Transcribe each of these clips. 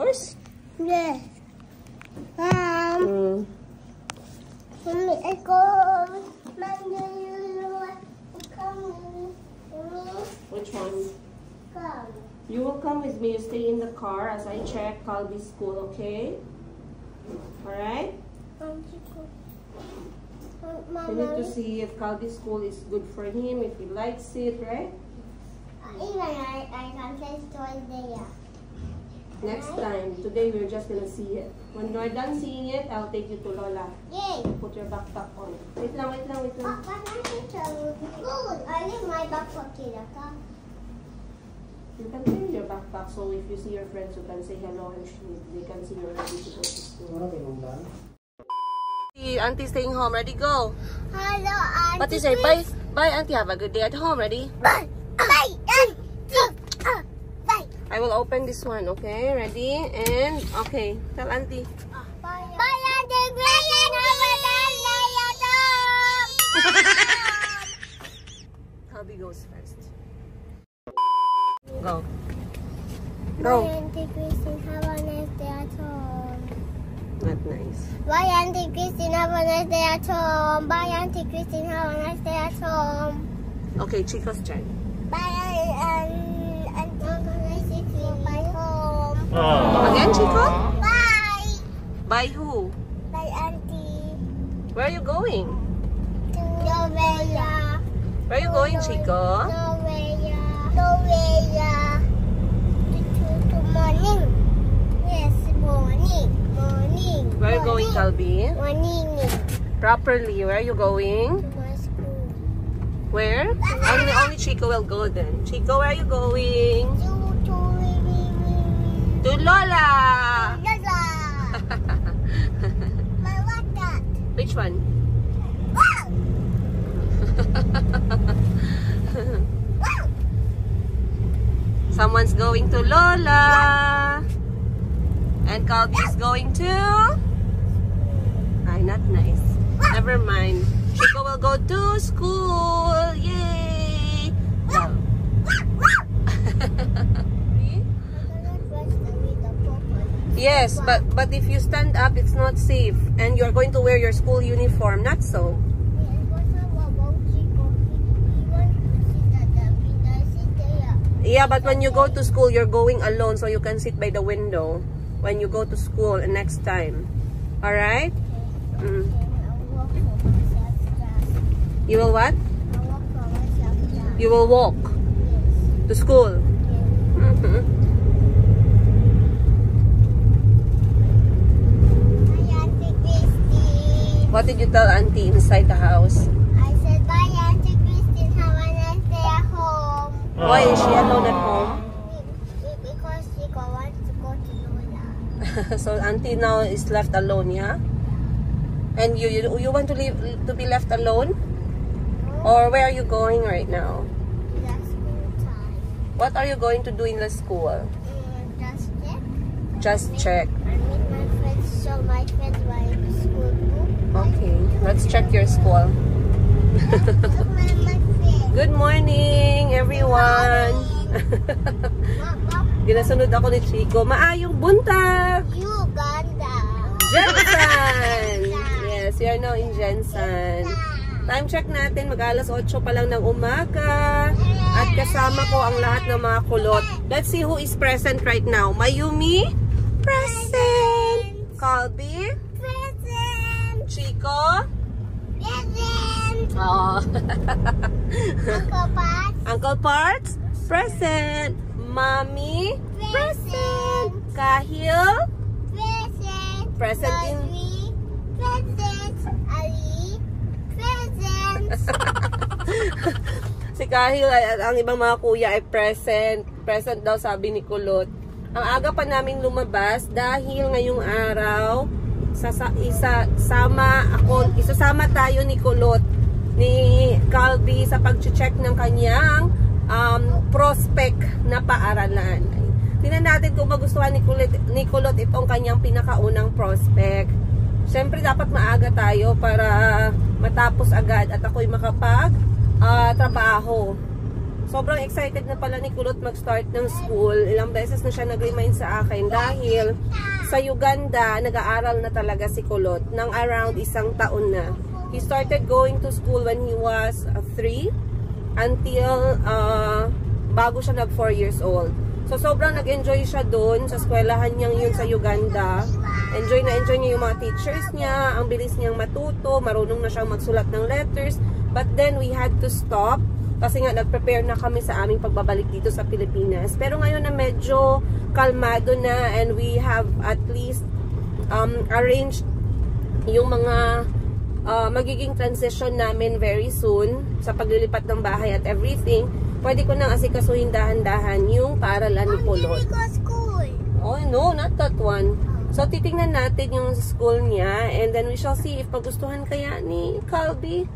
house? Yes. Which one? You will come with me. You stay in the car as I check Calby's school, okay? Alright? We need to see if Calby's school is good for him, if he likes it, right? Even I can play toys there. Next time. Today we're just gonna see it. When we're done seeing it, I'll take you to Lola. Yay! Put your backpack on. Wait lang, wait lang, wait lang. Good. I leave my backpack in the car. You can carry your backpack so if you see your friends, you can say hello and they can see you're ready to go to school. Auntie staying home. Ready? Go. Hello, Auntie. What do you say? Bye. Bye, Auntie. Have a good day at home. Ready? Bye. Bye, Auntie. Bye. I will open this one. Okay. Ready? And okay. Tell Auntie. Bye, Auntie. Calby goes first. Go. Go. Bye, Auntie Christine. Have a nice day at home. Not nice. Bye, Auntie Christine. Have a nice day at home. Bye, Auntie Christine. Have a nice day at home. Okay, Chico's turn. Bye, Auntie Christine. Bye home. Again, Chico? Bye. By who? Bye, Auntie. Where are you going? To Novella. Where are you going, Chico? Novella. Novella. To morning. Yes, morning. Morning. Where are you going, Calby? Morning. Properly, where are you going? To my school. Where? Only Chico will go then. Chico, where are you going? To Lola! Lola. My what that? Which one? Wow. Wow. Someone's going to Lola. And Calby's going to... Ay, not nice. Never mind. Chico will go to school. Yay! Go. Yes, but if you stand up, it's not safe. And you're going to wear your school uniform. Not so. Yeah, but when you go to school, you're going alone, so you can sit by the window when you go to school next time. Alright? You will what? You will walk to school. What did you tell Auntie inside the house? I said, bye, Auntie Christine. Have a nice day at home. Why is she alone at home? Because she wants to go to Lola. So Auntie now is left alone, yeah? And you want to be left alone? Or where are you going right now? The school time. What are you going to do in the school? Just check. Just check. I meet my friends, show my friends my school book. Okay, let's check your school. Look, my friend. Good morning, everyone. Ginasunod ako ni Chico. Maayong buntag! Uganda. Jensen! Yes, we are now in Jensen. Time check natin, mag-alas 8 pa lang ng umaga. At kasama ko ang lahat ng mga kulot. Let's see who is present right now. Mayumi? Present! Calby? Present. Chico? Present. Oh. Uncle Pat. Uncle Parts? Present! Mommy? Present. Kahil? Present. Present in... Rosie. Present. Ali. Present. Si Kahil at ang ibang mga kuya ay present. Present daw, sabi ni Kulot. Ang aga pa namin lumabas dahil ngayong araw isasama tayo ni Kulot ni Calby sa pag-check ng kanyang prospect na paaralan. Tingnan natin kung magustuhan ni Kulot itong kanyang pinakaunang prospect. Siyempre dapat maaga tayo para matapos agad at ako'y makapag trabaho. sobrang excited na pala ni Kulot mag-start ng school. Ilang beses na siya nag-remind sa akin dahil sa Uganda, nag-aaral na talaga si Kulot ng around 1 taon na. He started going to school when he was 3 until bago siya nag 4 years old. So, sobrang nag-enjoy siya doon sa eskwelahan niyang yun sa Uganda. Enjoy niya yung mga teachers niya. Ang bilis niyang matuto. Marunong na siyang magsulat ng letters. But then, we had to stop. Kasi nga, nag-prepare na kami sa aming pagbabalik dito sa Pilipinas. Pero ngayon na medyo kalmado na and we have at least arranged yung mga magiging transition namin very soon sa paglilipat ng bahay at everything. Pwede ko nang asikasuhin dahan-dahan yung paaralan ni Kulot. Oh no, not that one. So titingnan natin yung school niya and then we shall see if pagustuhan kaya ni Calby.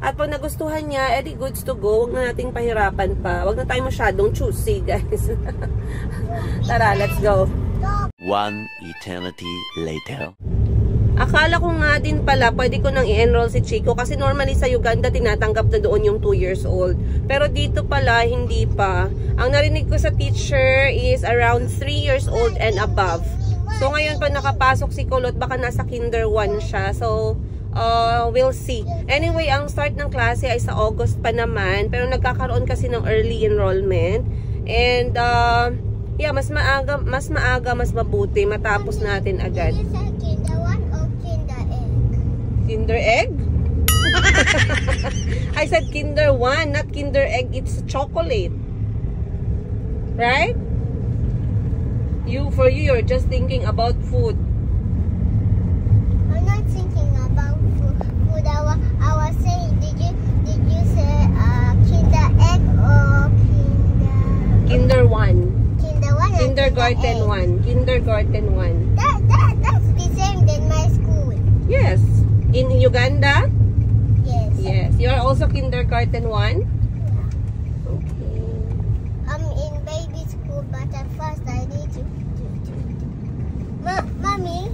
At pag nagustuhan niya, edi goods to go. Huwag na nating pahirapan pa. Huwag na tayo masyadong choosy, guys. Tara, let's go. 1 eternity later. Akala ko nga din pala, pwede ko nang i-enroll si Chico kasi normally sa Uganda tinatanggap na doon yung 2 years old. Pero dito pala, hindi pa. Ang narinig ko sa teacher is around 3 years old and above. So ngayon pa nakapasok si Kulot, baka nasa kinder 1 siya. So, we'll see. Anyway, ang start ng klase ay sa August pa naman. Pero nagkakaroon kasi ng early enrollment. And, yeah, mas maaga, mas mabuti. Matapos natin agad. Kinder egg? I said Kinder 1, not Kinder egg. It's chocolate. Right? For you, you're just thinking about food. I'm not thinking about food. I was saying, did you say Kinder egg or Kinder 1. Kinder 1? Kindergarten 1. Kindergarten 1. That's the same than my school. Yes. In Uganda? Yes. Yes. You're also kindergarten 1? Okay. I'm in baby school, but at first I need to Mommy,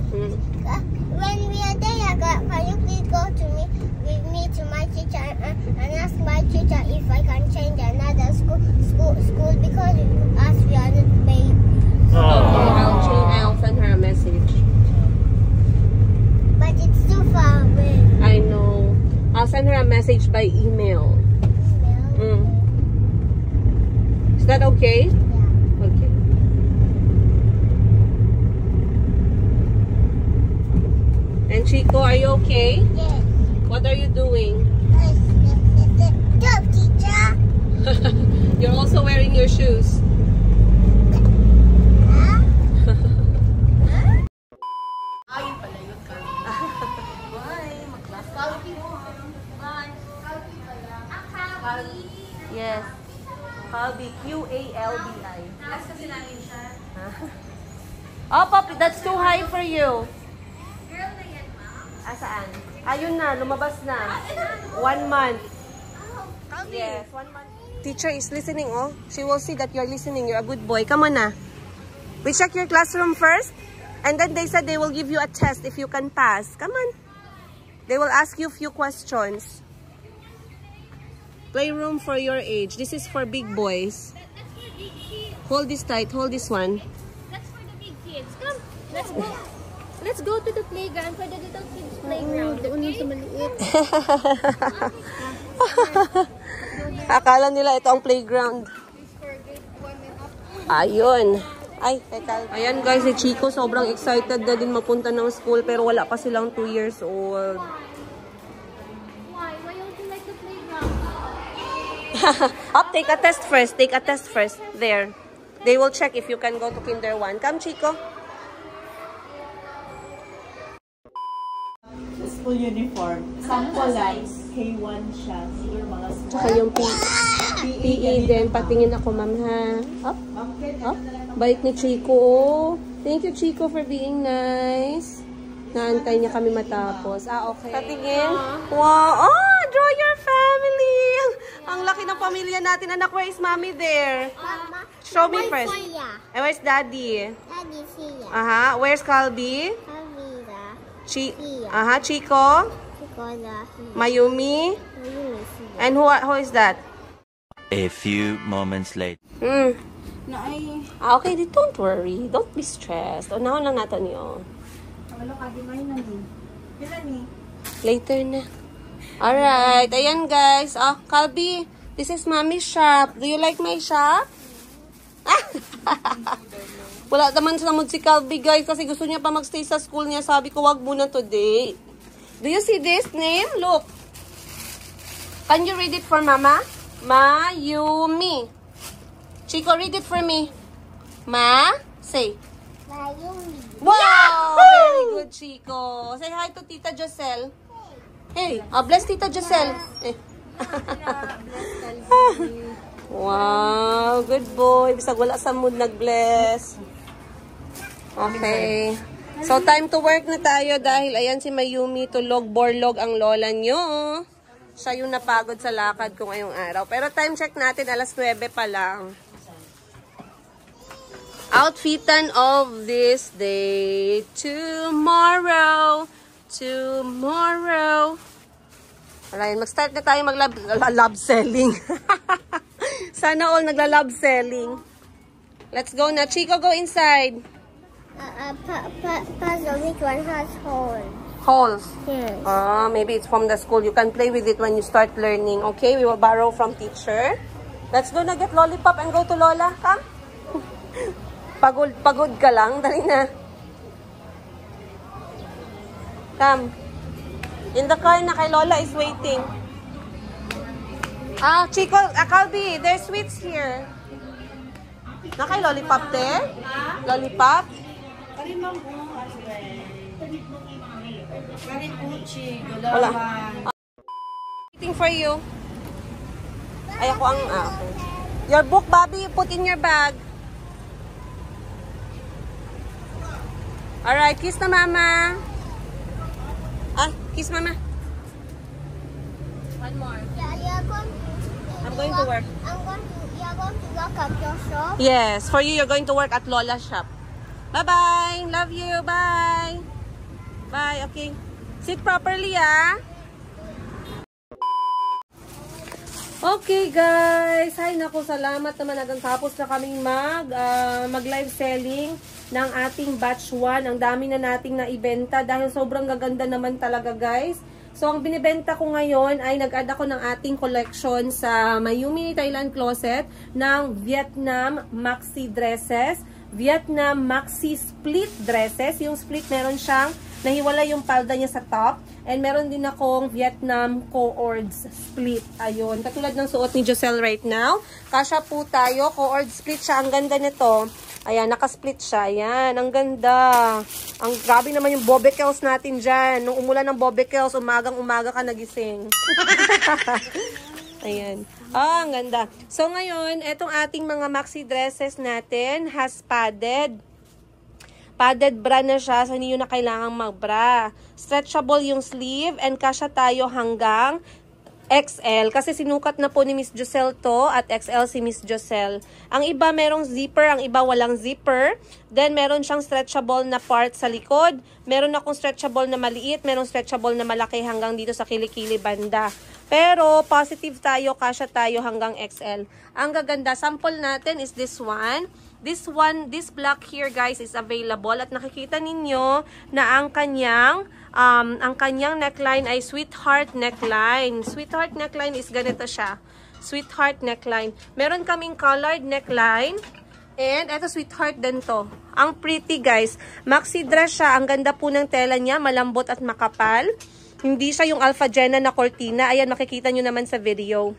when we are there, can you please go with me to my teacher and ask my teacher if I can change another school because as we are not baby. Okay, I'll send her a message. But it's too far away. I know. I'll send her a message by email. Is that okay? Yeah. Okay. And Chico, are you okay? Yes. What are you doing? Go, teacher. You're also wearing your shoes. Yes. Calby. Q-A-L-B-I. Taas kasi namin siya. Oh, Poppy, that's too high for you. Girl na yan, ma'am. Saan? Ayun na, lumabas na. 1 month. Yes, 1 month. Teacher is listening, oh. She will see that you're listening. You're a good boy. Come on na. We check your classroom first. And then they said they will give you a test if you can pass. Come on. They will ask you a few questions. Playroom for your age. This is for big boys. That's for big kids. Hold this tight. Hold this one. That's for the big kids. Come, let's go. Let's go to the playground for the little kids playground. Okay? Sa maliit. Akala nila ito ang playground. Ayun. Ay, teka. Ayan guys, si Chico sobrang excited na din mapunta ng school pero wala pa silang 2 years old. Why? Why don't you like the playground? Up, take a test first. Take a test first. There. They will check if you can go to Kinder 1. Come, Chico. School uniform. Sample lang. K1 siya. Siguro mga small. Tsaka yung PE din. Patingin ako, ma'am, ha? Up. Up. Bait ni Chico. Oh. Thank you, Chico, for being nice. Naantay niya kami matapos. Okay. Patingin. Wow. Oh, draw your family. Ang laki ng pamilya natin. Anak, where is mommy there? Mama. Show me first. Sia. And where's daddy? Daddy Sia. Where's Calby? Avira. Chico? Chicola. Mayumi? Sia. And who is that? A few moments later. Na ay, Okay, don't worry. Don't be stressed. Unahon lang natin yun. wala ka di may nani. Pila ni? Later na. Alright. Ayan, guys. Calby, this is Mommy's shop. Do you like my shop? Wala naman sa mood si Calby, guys, kasi gusto niya pa magstay sa school niya. Sabi ko, wag muna today. Do you see this name? Look. Can you read it for Mama? Mayumi. Chico, read it for me. Say. Mayumi. Wow! Very good, Chico. Say hi to Tita Jocel. Hey, bless Tita Jocel. Eh. Wow, good boy. Bisag wala sa mood, nag-bless. Okay. So, time to work na tayo dahil ayan si Mayumi, tulog, borlog ang lola nyo. Siya yung napagod sa lakad ko ngayong araw. Pero time check natin, alas 9 pa lang. Outfitan of this day. Tomorrow. Alright, mag-start na tayo mag-love selling. Sana all nagla-love selling. Let's go na. Chico, go inside. Puzzle, which one has holes? Holes. Yes. Maybe it's from the school. You can play with it when you start learning. Okay, we will borrow from teacher. Let's go na get lollipop and go to Lola. Come. Pagod ka lang. Dali na. Come. In the car na kay Lola is waiting. Chico, Calby, there's sweets here. Na kay lollipop there? Lollipop? Wala. Waiting for you. Ay, ako ang... okay. Your book, Bobby, you put in your bag. Alright, kiss na Mama. Kiss Mama. One more. Yeah, I'm going to work. You're going to work at your shop? Yes, for you, you're going to work at Lola's shop. Bye-bye. Love you. Bye. Bye. Okay. Sit properly, Okay, guys. Hay, naku, salamat naman. Tapos na kaming mag-live selling ng ating batch 1. Ang dami na nating naibenta dahil sobrang gaganda naman talaga, guys. So, ang binibenta ko ngayon ay nag-add ako ng ating collection sa Mayumi Thailand Closet ng Vietnam Maxi Dresses, Vietnam Maxi Split Dresses. Yung split, meron siyang nahiwala yung palda niya sa top. And meron din akong Vietnam Co-ords Split. Ayun. Katulad ng suot ni Jocel right now. Kasya po tayo. Co-ords Split siya. Ang ganda nito. Ayan, nakasplit siya. Ayan, ang ganda. Ang grabe naman yung bobecels natin dyan. Nung umulan ng bobecels, umagang-umaga ka nagising. Ayan. Ang ganda. So, ngayon, etong ating mga maxi dresses natin has padded bra na siya. So, hindi nyo na kailangang mag-bra. Stretchable yung sleeve and kasya tayo hanggang XL, kasi sinukat na po ni Miss Jocel to, at XL si Miss Jocel. Ang iba merong zipper, ang iba walang zipper. Then meron siyang stretchable na part sa likod. Meron akong stretchable na maliit, merong stretchable na malaki hanggang dito sa kilikili banda. Pero positive tayo, kasya tayo hanggang XL. Ang gaganda, sample natin is this one. This black here, guys, is available. At nakikita ninyo na ang kanyang neckline ay sweetheart neckline. Sweetheart neckline is ganito siya. Sweetheart neckline. Meron kaming colored neckline. And eto sweetheart din to. Ang pretty, guys. Maxi dress siya. Ang ganda po ng tela niya. Malambot at makapal. Hindi siya yung Alpha Jenna na cortina. Ayan, makikita nyo naman sa video.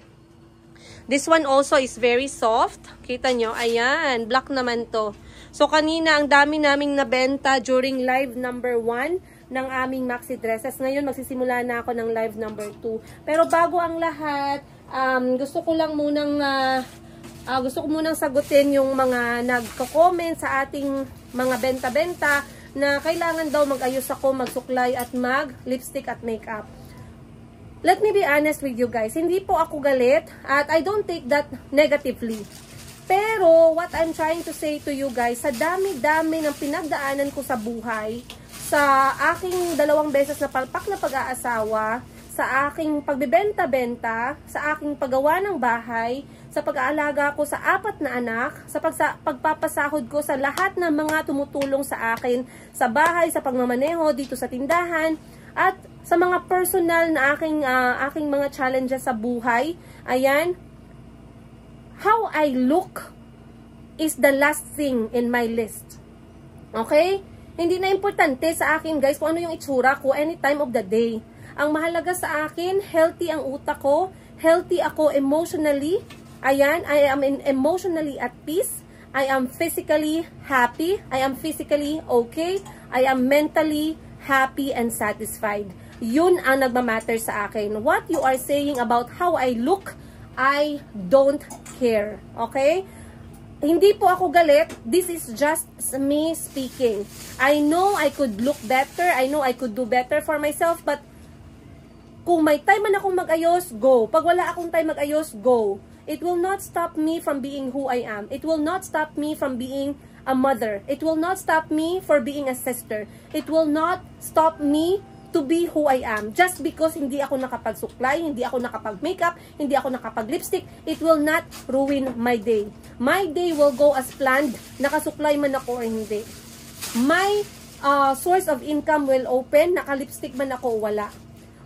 This one also is very soft. Kita nyo? Ayan. Black naman to. So, kanina, ang dami naming nabenta during live number 1 ng aming maxi dresses. Ngayon, magsisimula na ako ng live number 2. Pero bago ang lahat, gusto ko munang sagutin yung mga nagko-comment sa ating mga benta-benta na kailangan daw mag-ayos ako, magsuklay at mag-lipstick at makeup. Let me be honest with you guys. Hindi po ako galit at I don't take that negatively. Pero what I'm trying to say to you guys, sa dami-dami ng pinagdaanan ko sa buhay, sa aking 2 beses na palpak na pag-aasawa, sa aking pagbebenta-benta, sa aking paggawa ng bahay, sa pag-aalaga ko sa 4 na anak, sa pagpapasahod ko sa lahat ng mga tumutulong sa akin sa bahay, sa pagmamaneho dito sa tindahan, at sa mga personal na aking mga challenges sa buhay. Ayan, how I look is the last thing in my list. Okay? Hindi na importante sa akin, guys, kung ano yung itsura ko any time of the day. Ang mahalaga sa akin, healthy ang utak ko, healthy ako emotionally. Ayan, I am emotionally at peace. I am physically happy. I am physically okay. I am mentally happy and satisfied. Yun ang nagmamatter sa akin. What you are saying about how I look, I don't care. Okay? Hindi po ako galit. This is just me speaking. I know I could look better. I know I could do better for myself. But kung may time man akong mag-ayos, go. Pag wala akong time mag-ayos, go. It will not stop me from being who I am. It will not stop me from being a mother. It will not stop me for being a sister. It will not stop me to be who I am. Just because hindi ako nakapagsuklay, hindi ako nakapag-makeup, hindi ako nakapag-lipstick, it will not ruin my day. My day will go as planned, nakasuklay man ako or hindi. My source of income will open, naka-lipstick man ako o wala.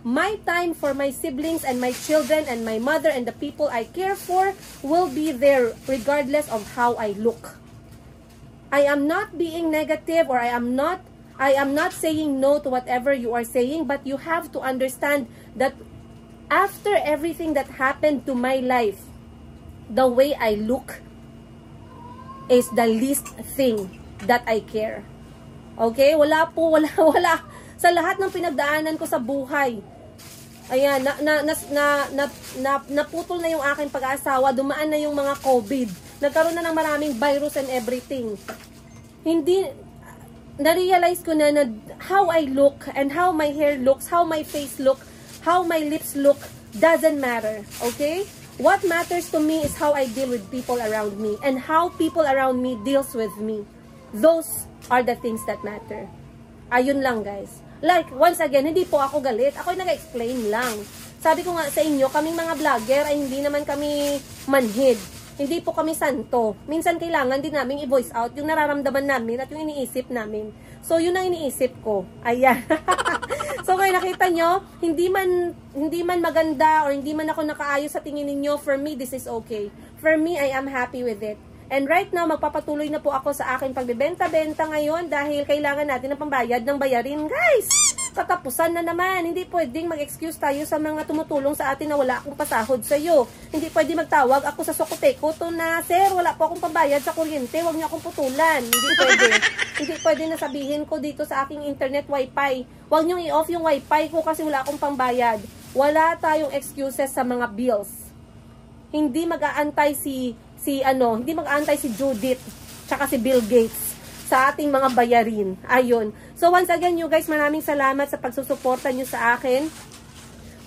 My time for my siblings and my children and my mother and the people I care for will be there regardless of how I look. I am not being negative, or I am not saying no to whatever you are saying, but you have to understand that after everything that happened to my life, the way I look is the least thing that I care. Okay? Wala. Sa lahat ng pinagdaanan ko sa buhay, ayan, naputol na yung aking pag-aasawa, dumaan na yung mga COVID, nagkaroon na ng maraming virus and everything. Hindi, na-realize ko na how I look and how my hair looks, how my face look, how my lips look, doesn't matter, okay? What matters to me is how I deal with people around me and how people around me deals with me. Those are the things that matter. Ayun lang, guys. Like, once again, hindi po ako galit. Ako nag-explain lang. Sabi ko nga sa inyo, kaming mga vlogger ay hindi naman kami manhid. Hindi po kami santo. Minsan kailangan din namin i-voice out yung nararamdaman namin at yung iniisip namin. So, yun ang iniisip ko. Ayan. So, kaya nakita nyo, hindi man maganda or hindi man ako nakaayos sa tingin ninyo, for me, this is okay. For me, I am happy with it. And right now, magpapatuloy na po ako sa aking pagbebenta-benta ngayon dahil kailangan natin ng pambayad ng bayarin. Guys, katapusan na naman. Hindi pwedeng mag-excuse tayo sa mga tumutulong sa atin na wala akong pasahod sa iyo. Hindi pwede magtawag ako sa Sokoteko to na, sir, wala po akong pambayad sa kuryente, huwag niyo akong putulan. Hindi pwede. Hindi pwede na sabihin ko dito sa aking internet wifi, huwag niyo i-off yung wifi ko kasi wala akong pambayad. Wala tayong excuses sa mga bills. Hindi mag-aantay hindi mag-aantay si Judith tsaka si Bill Gates sa ating mga bayarin. Ayun. So once again, you guys, maraming salamat sa pagsusuporta nyo sa akin.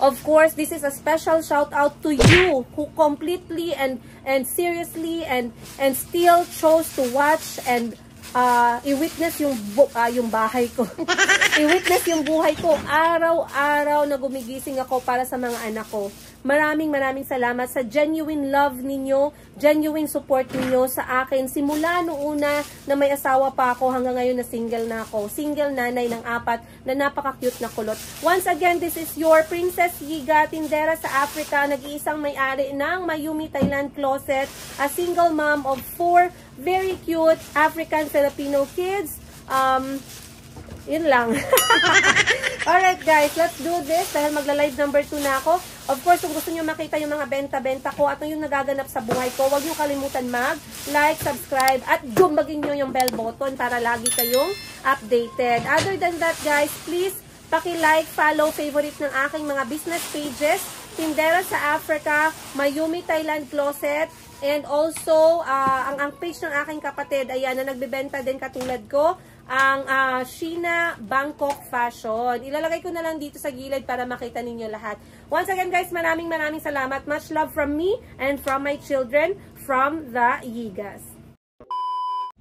Of course, this is a special shout out to you who completely and seriously and still chose to watch and i-witness yung bahay ko. I-witness yung buhay ko. Araw-araw na gumigising ako para sa mga anak ko. Maraming salamat sa genuine love ninyo, genuine support ninyo sa akin. Simula noong una na may asawa pa ako hanggang ngayon na single na ako. Single nanay ng 4 na napaka-cute na kulot. Once again, this is your Princess Yiga, tindera sa Africa, nag-iisang may-ari ng Mayumi Thailand Closet, a single mom of 4 very cute African-Filipino kids. Yun lang. Alright guys, let's do this dahil magla-live number 2 na ako. Of course, kung gusto nyo makita yung mga benta-benta ko at yung nagaganap sa buhay ko, huwag nyo kalimutan mag-like, subscribe, at dumbagin nyo yung bell button para lagi kayong updated. Other than that guys, please paki-like, follow, favorite ng aking mga business pages, Tindera sa Africa, Mayumi Thailand Closet, and also, ang page ng aking kapatid, ayan, na nagbebenta din katulad ko, ang Sheena Bangkok Fashion. Ilalagay ko na lang dito sa gilid para makita ninyo lahat. Once again guys, maraming salamat. Much love from me and from my children from the Yigas.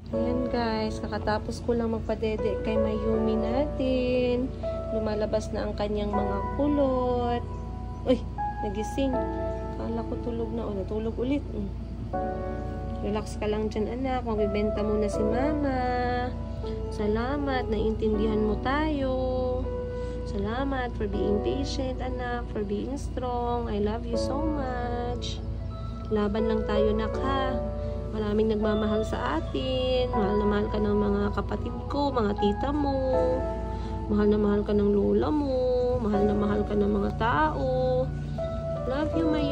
Ayan guys, kakatapos ko lang magpadede kay Mayumi natin. Lumalabas na ang kanyang mga kulot. Uy, nagising. Kala ko tulog na. O, natulog ulit. Relax ka lang dyan, anak. Magbibenta muna si mama. Salamat, naiintindihan mo tayo. Salamat for being patient, anak. For being strong. I love you so much. Laban lang tayo, nak, ha. Maraming nagmamahal sa atin. Mahal na mahal ka ng mga kapatid ko, mga tita mo. Mahal na mahal ka ng lola mo. Mahal na mahal ka ng mga tao. Love you, my